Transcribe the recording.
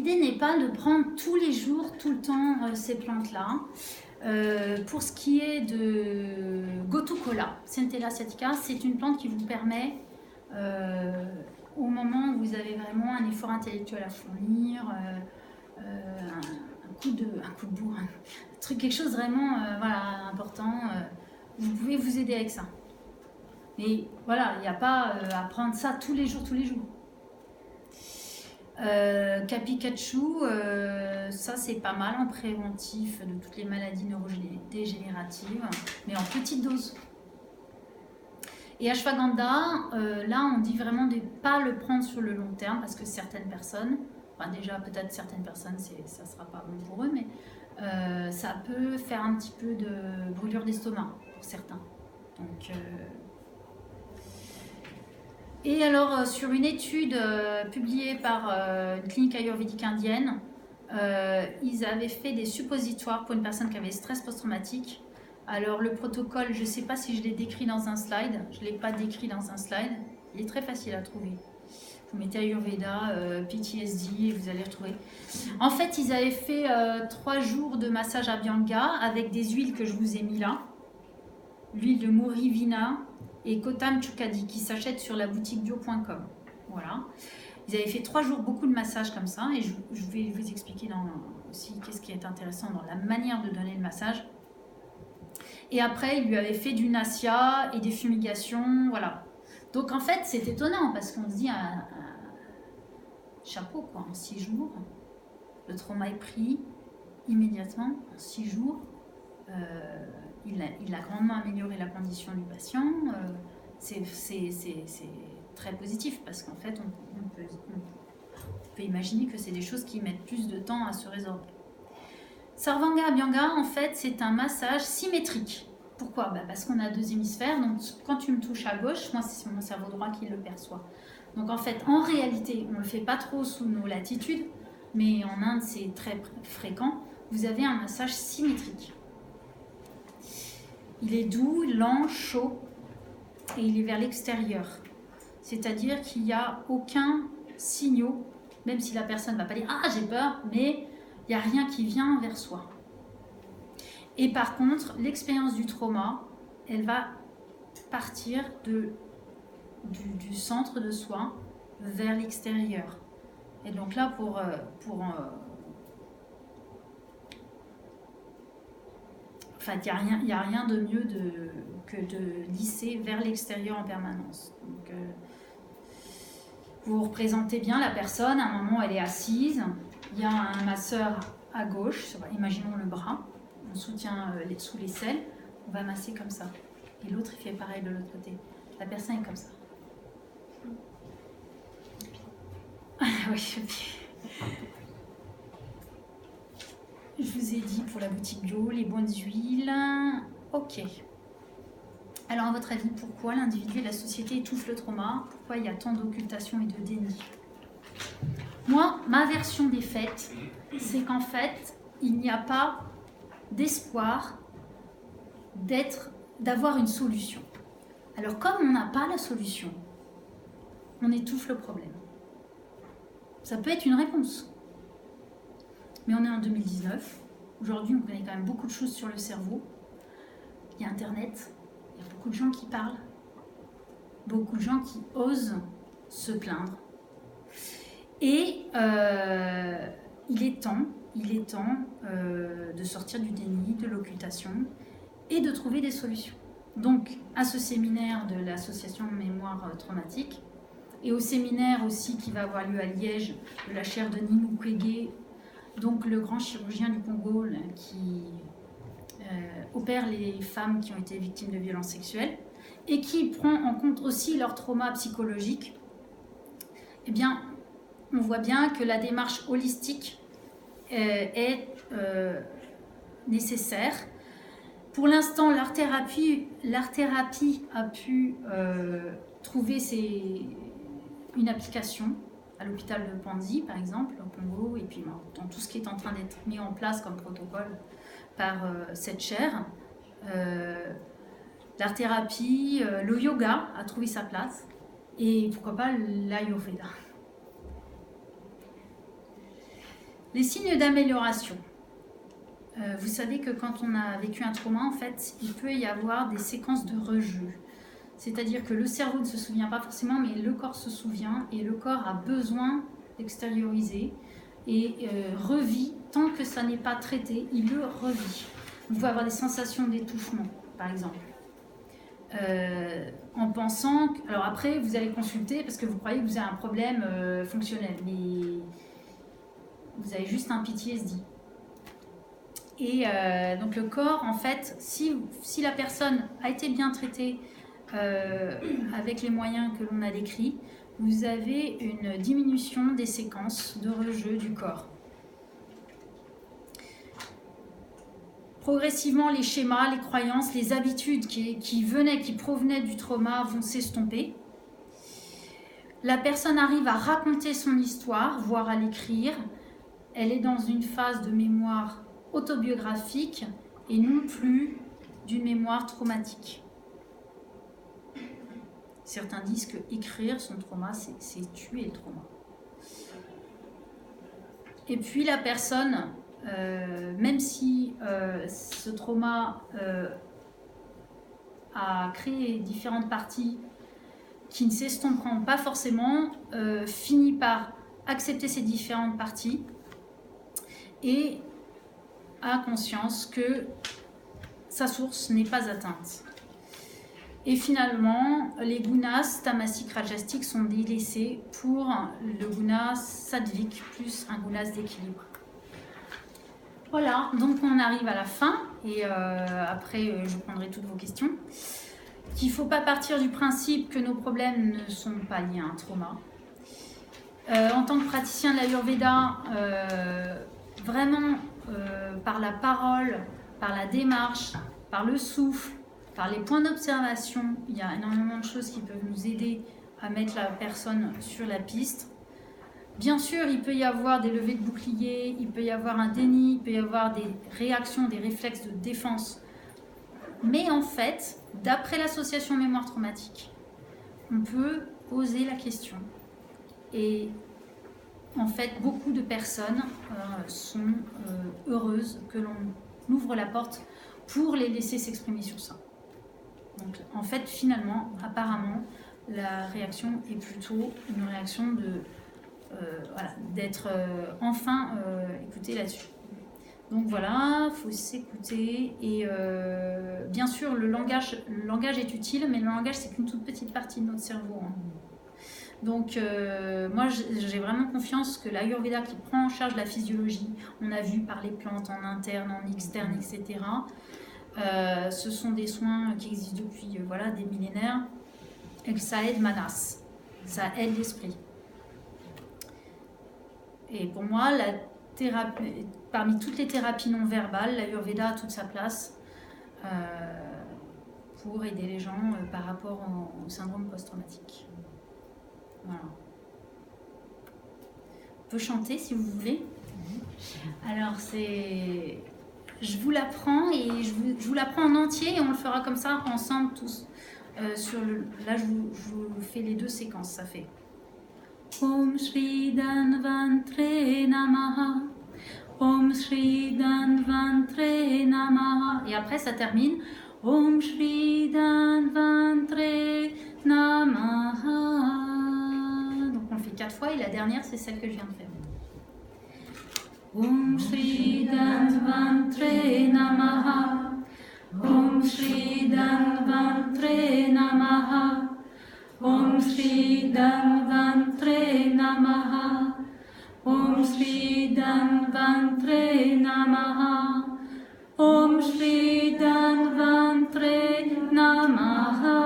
l'idée n'est pas de prendre tous les jours, tout le temps, ces plantes-là. Pour ce qui est de Gotu-Kola, Centella asiatica, c'est une plante qui vous permet, au moment où vous avez vraiment un effort intellectuel à fournir, un coup de bourre, un truc, quelque chose vraiment voilà, important, vous pouvez vous aider avec ça. Mais voilà, il n'y a pas à prendre ça tous les jours, tous les jours. Kapikachu, ça c'est pas mal en préventif de toutes les maladies neurodégénératives, mais en petite dose. Et ashwagandha, là on dit vraiment de ne pas le prendre sur le long terme parce que certaines personnes, enfin déjà peut-être certaines personnes ça ne sera pas bon pour eux, mais ça peut faire un petit peu de brûlure d'estomac pour certains. Donc, et alors, sur une étude publiée par une clinique ayurvédique indienne, ils avaient fait des suppositoires pour une personne qui avait stress post-traumatique. Alors, le protocole, je ne sais pas si je l'ai décrit dans un slide. Je ne l'ai pas décrit dans un slide. Il est très facile à trouver. Vous mettez Ayurveda, PTSD et vous allez retrouver. En fait, ils avaient fait 3 jours de massage Abhyanga avec des huiles que je vous ai mis là. L'huile de Murivina et Kotam Chukadi qui s'achètent sur la boutique bio.com. Voilà. Ils avaient fait 3 jours beaucoup de massages comme ça et je vais vous expliquer aussi qu'est-ce qui est intéressant dans la manière de donner le massage. Et après, ils lui avaient fait du nasya et des fumigations, voilà. Donc en fait, c'est étonnant parce qu'on se dit chapeau quoi, en 6 jours, le trauma est pris immédiatement, en 6 jours. Il a grandement amélioré la condition du patient. C'est très positif parce qu'en fait, on peut imaginer que c'est des choses qui mettent plus de temps à se résorber. Sarvanga Abhyanga, en fait, c'est un massage symétrique. Pourquoi ? Parce qu'on a 2 hémisphères. Donc, quand tu me touches à gauche, moi, c'est mon cerveau droit qui le perçoit. Donc, en fait, en réalité, on ne le fait pas trop sous nos latitudes, mais en Inde, c'est très fréquent. Vous avez un massage symétrique. Il est doux, lent, chaud et il est vers l'extérieur. C'est-à-dire qu'il n'y a aucun signal, même si la personne ne va pas dire « Ah, j'ai peur », mais il n'y a rien qui vient vers soi. Et par contre, l'expérience du trauma, elle va partir du centre de soi vers l'extérieur. Et donc là, enfin, il n'y a rien de mieux que de lisser vers l'extérieur en permanence. Donc, vous représentez bien la personne, à un moment elle est assise, il y a un masseur à gauche, imaginons le bras, on soutient sous l'aisselle, on va masser comme ça. Et l'autre il fait pareil de l'autre côté. La personne est comme ça. Oui, je vous ai dit pour la boutique bio, les bonnes huiles. Ok. Alors, à votre avis, pourquoi l'individu et la société étouffent le trauma ? Pourquoi il y a tant d'occultation et de déni ? Moi, ma version des faits, c'est qu'en fait, il n'y a pas d'espoir d'avoir une solution. Alors, comme on n'a pas la solution, on étouffe le problème. Ça peut être une réponse. Mais on est en 2019. Aujourd'hui, on connaît quand même beaucoup de choses sur le cerveau. Il y a Internet. Il y a beaucoup de gens qui parlent, beaucoup de gens qui osent se plaindre. Et il est temps de sortir du déni, de l'occultation et de trouver des solutions. Donc, à ce séminaire de l'association Mémoire Traumatique et au séminaire aussi qui va avoir lieu à Liège de la chaire de Denis Mukwege, donc le grand chirurgien du Congo qui opère les femmes qui ont été victimes de violences sexuelles et qui prend en compte aussi leur trauma psychologique, eh bien, on voit bien que la démarche holistique est nécessaire. Pour l'instant, l'art thérapie a pu trouver une application à l'hôpital de Panzi, par exemple, au Congo, et puis dans tout ce qui est en train d'être mis en place comme protocole par cette chaire. L'art thérapie, le yoga a trouvé sa place, et pourquoi pas l'ayurveda. Les signes d'amélioration. Vous savez que quand on a vécu un trauma, en fait, il peut y avoir des séquences de rejeu. C'est-à-dire que le cerveau ne se souvient pas forcément, mais le corps se souvient et le corps a besoin d'extérioriser et revit. Tant que ça n'est pas traité, il le revit. Vous pouvez avoir des sensations d'étouffement, par exemple. En pensant que... Alors après, vous allez consulter parce que vous croyez que vous avez un problème fonctionnel, mais vous avez juste un PTSD. Et donc le corps, en fait, si la personne a été bien traitée avec les moyens que l'on a décrits, vous avez une diminution des séquences de rejeu du corps. Progressivement, les schémas, les croyances, les habitudes qui provenaient du trauma vont s'estomper. La personne arrive à raconter son histoire, voire à l'écrire. Elle est dans une phase de mémoire autobiographique et non plus d'une mémoire traumatique. Certains disent que écrire son trauma, c'est tuer le trauma. Et puis la personne, même si ce trauma a créé différentes parties qui ne s'estomperont pas forcément, finit par accepter ces différentes parties et a conscience que sa source n'est pas atteinte. Et finalement, les gunas tamasiques rajasiques sont délaissés pour le guna sattvik plus un gunas d'équilibre. Voilà, donc on arrive à la fin et après je prendrai toutes vos questions. Qu'il ne faut pas partir du principe que nos problèmes ne sont pas liés à un trauma. En tant que praticien de l'Ayurveda, vraiment par la parole, par la démarche, par le souffle, par les points d'observation, il y a énormément de choses qui peuvent nous aider à mettre la personne sur la piste. Bien sûr, il peut y avoir des levées de bouclier, il peut y avoir un déni, il peut y avoir des réactions, des réflexes de défense. Mais en fait, d'après l'association mémoire traumatique, on peut poser la question. Et en fait, beaucoup de personnes sont heureuses que l'on ouvre la porte pour les laisser s'exprimer sur ça. Donc, en fait, finalement, apparemment, la réaction est plutôt une réaction d'être enfin écouté là-dessus. Donc voilà, il faut s'écouter et bien sûr, le langage est utile, mais le langage, c'est qu'une toute petite partie de notre cerveau. Hein. Donc, moi, j'ai vraiment confiance que l'Ayurveda qui prend en charge la physiologie, on a vu par les plantes en interne, en externe, etc., ce sont des soins qui existent depuis des millénaires et que ça aide Manas, ça aide l'esprit. Et pour moi, la thérapie, parmi toutes les thérapies non verbales, l'Ayurveda a toute sa place pour aider les gens par rapport au syndrome post-traumatique. Voilà. On peut chanter si vous voulez. Alors je vous l'apprends et je vous l'apprends en entier et on le fera comme ça ensemble tous. Là je vous fais les deux séquences, ça fait Om Shri Dhanvantre Namaha Om Shri Dhanvantre Namaha et après ça termine Om Shri Dhanvantre Namaha. Donc on le fait 4 fois et la dernière c'est celle que je viens de faire. Om Shri Dhanvantre Namaha Om Shri Dhanvantre Namaha Om Shri Dhanvantre Namaha Om Shri Dhanvantre Namaha Om Shri Dhanvantre Namaha.